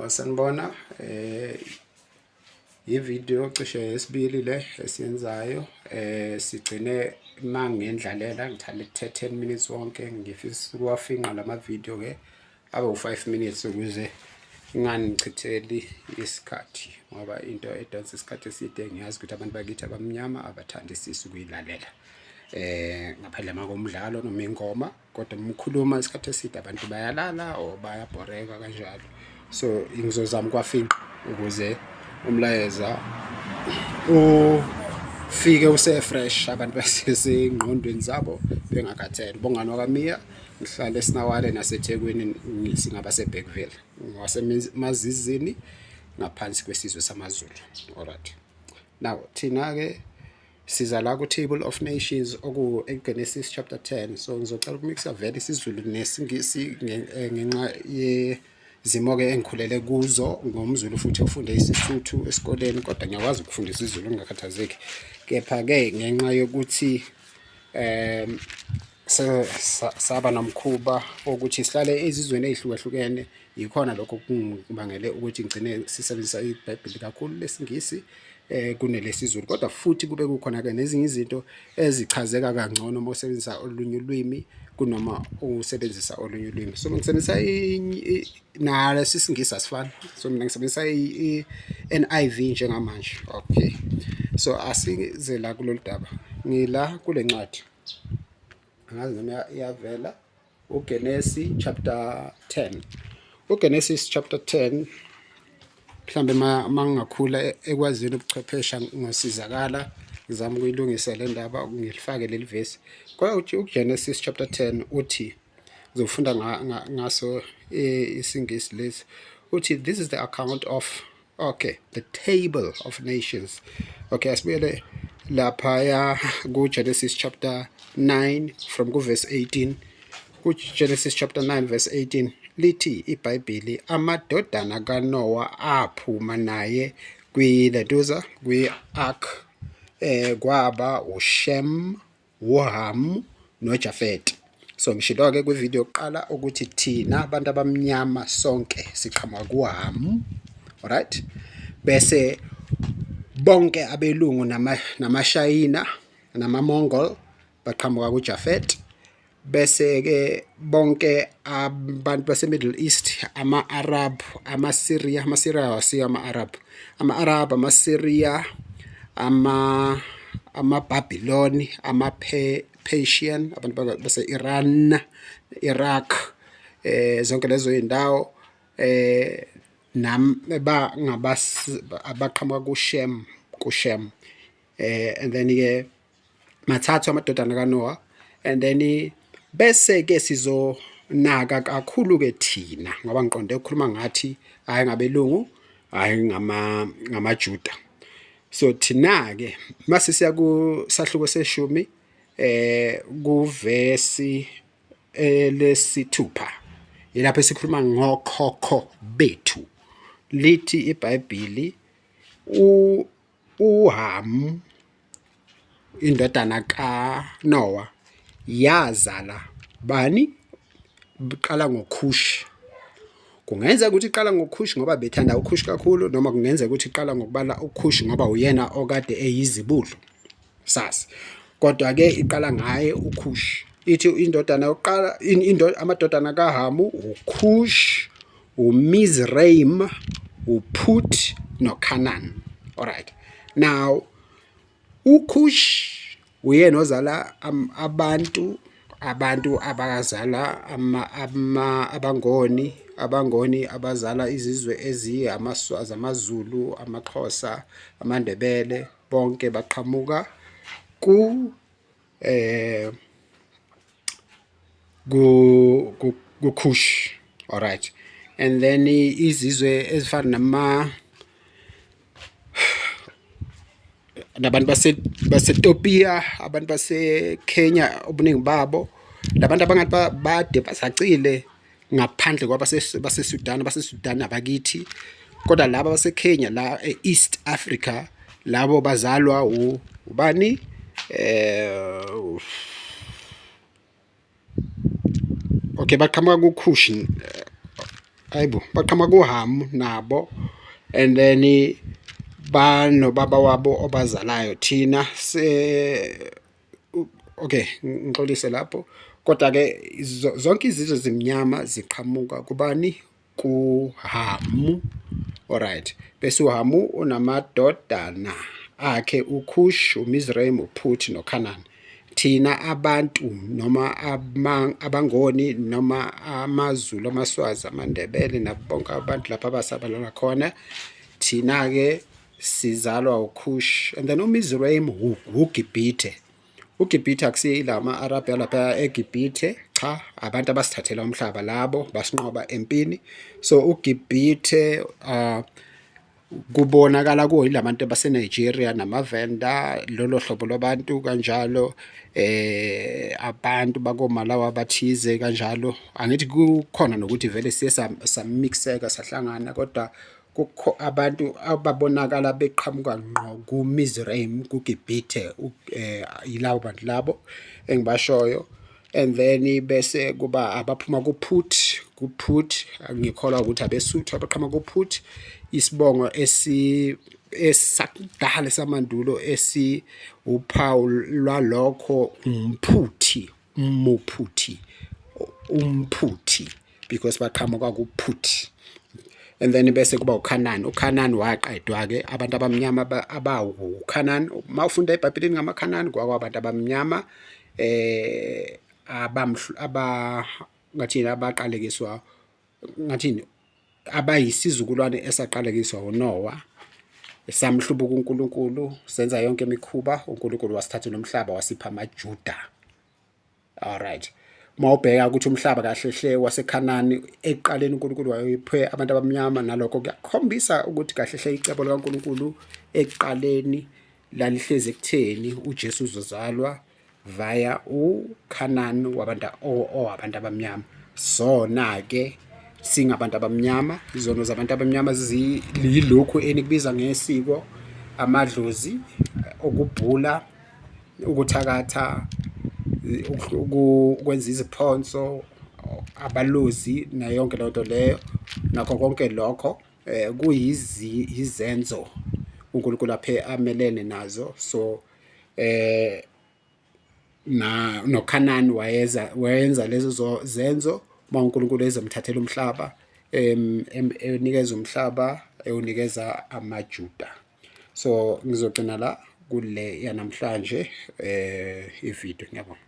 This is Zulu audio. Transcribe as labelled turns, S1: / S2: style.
S1: Sanibona, ivideo cishe yesibili le esiyenzayo. Sigcine mangendlalela ngithanda ukuthe 10 minutes wonke, ngifisa ukuwafinqa lama video ke abe u5 minutes ukuze nginganichitheli isikhathi, ngoba into edonsa isikhathi eside ngiyazi ukuthi abantu bakithi abamnyama abathandisisi ukuyilalela ngaphandle makomdlalo noma ingoma, kodwa umkhuluma isikhathi eside abantu bayalala or bayabhoreka kanjalo. So ngizozama ukwafinqa ukuze umlayeza ufike use-fresh, abantu basesengqondweni zabo bengakhathele. Bongani wakamiya ngihlala eSinawale naseThekwini, singaba seBergville, ngasemazizini ngaphansi kwesizwe samaZulu. Alright, now thina ke siza la ku-Table of Nations oku-Genesis chapter 10. So ngizocela ukumixa vele isiZulu nesingisi ngenxa yezimo ke engikhulele kuzo ngomZulu, futhi ufunde isiSuthu esikoleni, kodwa ngiyakwazi ukufunda isiZulu ngingakhathazeki. Kepha-ke ngenxa yokuthi saba nomkhuba wokuthi sihlale ezizweni ey'hlukahlukene, yikhona lokho kungibangele ukuthi ngigcine sisebenzisa iBhayibheli kakhulu lesingisi kunelesiZulu, kodwa futhi kube kukhona-ke nezinye izinto ezichazeka kangcono uma usebenzisa olunye ulwimi kunoma usebenzisa olunye ulwimi. So ngisebenzisa nalesi singisi asifani, so mina ngisebenzisa i-NIV njengamanje. Okay, so asize la kulolu daba, ngila kule ncwadi, angazi noma iyavela, uGenesis chapter 10. uGenesis chapter 10 mhlambe mangingakhula ekwazini ubuchwephesha ngosizakala ngizama ukuyilungisa le ndaba ngilifake leli verse. Kodwa uthi uGenesis chapter 10 uthi, ngizofunda ngaso isingisi lesi, uthi this is the account of, okay, the table of nations. Okay, asibuyele laphaya ku-Genesis chapter 9 from ku-verse 18. Ku-Genesis chapter 9 verse 18 lithi iBhayibheli, amadodana kaNowa aphuma naye kwileduza kwi-ark kwaba uShem, uHam noJafet. So ngishilo-ke kwivideo yokuqala ukuthi thina abantu abamnyama sonke siqhamuka kuHam, alright, bese bonke abelungu namashayina namaMongol baqhamuka kuJafet, bese ke bonke abantu base-Middle East, ama-Arab, ama-Syria wasiya ama-Arab, ama-Syria, ama-Babylon, ama-Persian, abantu base-Iran, Iraq, zonke lezo iy'ndawo abaqhamuka kuShem, and then ke mathathu amadodana kaNoah, and then bese ke sizonaka kakhulu ke thina, ngoba ngiqonde ukukhuluma ngathi hayi ngabelungu, hayi ngamaJuda. So thina ke mase siya kusahluko seshumi kuvesi lesithupha, yilapho esikhuluma ngokhokho bethu. Lithi iBhayibheli, uHam indodana kaNoah yazala bani? Iqala ngoKhushi. Kungenzeka ukuthi iqala ngoKhushi ngoba bethanda uKhushi kakhulu, noma kungenzeka ukuthi iqala ngokubala uKhushi ngoba uyena okade eyizibulo sasi, kodwa-ke iqala ngaye uKhushi. Ithi indodana yokuqala, amadodana kaHamu uKhushi, uMizraim, uPhut noKhanani. Alright, now uKhushi uyena ozala abantu abazala abangoni abazala izizwe ezamaZulu, amaXhosa, amaNdebele, bonke baqhamuka kuKhushi. Alright, and then izizwe ezifana nabantu baseTopia, abantu baseKenya, obuningi babo labantu abangathi bade basacile ngaphandle baseSudan abakithi, kodwa laba baseKenya la e-East Africa, labo bazalwa ubani, okay, baqhamuka kuKhushi. hayibo baqhamuka kuHamu nabo, and then banobaba wabo obazalayo thina okay ngixolise lapho, kodwa-ke zonke izizwe zimnyama ziqhamuka kubani? KuHamu. Alright, bese uHamu unamadodana akhe uKhush, uMizraim, uPhuthi noKhanani. Thina abantu noma abangoni noma amaZulu, amaswazi, amandebele nabo bonke abantu lapha abasabalala khona, thina-ke sizalwa uKhush, and then uMizraim uGibhithe. uGibhithe akusiyo ila ma-Arabhu alapha eGibhithe, cha, abantu abasithathela umhlaba labo basinqoba empini. So uGibhithe kubonakala kuwo yila bantu baseNigeria namaVenda, lolo hlobo lwabantu kanjalo, abantu bakoMalawi abathize kanjalo. Angithi kukhona nokuthi vele siye samixeka sahlangana, kodwa kukho abantu ababonakala beqhamuka ngqo kuMizraim, kuGibhithe, yilabo bantu labo engibashoyo. And then bese kuba abaphuma kuPhuthi ngikholwa ukuthi abeSuthu abaqhamuka kuPhuthi, isibongo esakudala samandulo uphawu lwalokho umphuthi, because baqhamuka kuPhuthi. And then bese kuba uKhanani. uKhanani waqedwa-ke abantu abamnyama abawuKhanani. Uma ufunda eBhayibhelini ngamaKhanani kwakuwabantu abamnyama ngathini abaqalekiswa, ngathini abayisizukulwane esaqalekiswa uNoah, samhlubuka uNkulunkulu, senza yonke imikhuba, uNkulunkulu wasithathela umhlaba wasipha amaJuda. Alright, uma ubheka ukuthi umhlaba kahle hle waseKhanani ekuqaleni uNkulunkulu wayephe abantu abamnyama, nalokho kuyakhombisa ukuthi kahle hle icebo likaNkulunkulu ekuqaleni lalihlezi ekutheni uJesu uzozalwa via uKhanani wabantu abamnyama. Sona-ke singabantu abamnyama, izono zabantu abamnyama ziyilokhu enikubiza ngesiko, amadlozi, ukubhula, ukuthakatha, ukwenza iziphonso, abalozi, nayo yonke leyo nto leyo. Nakho konke lokho kuyizenzo uNkulunkulu aphe amelene nazo. So noKhanani wayenza lezo zenzo uma uNkulunkulu ezomthathela umhlaba, enikeza umhlaba, ewunikeza amaJuda. So ngizogcina la kule yanamhlanje ivideo. Ngiyabonga.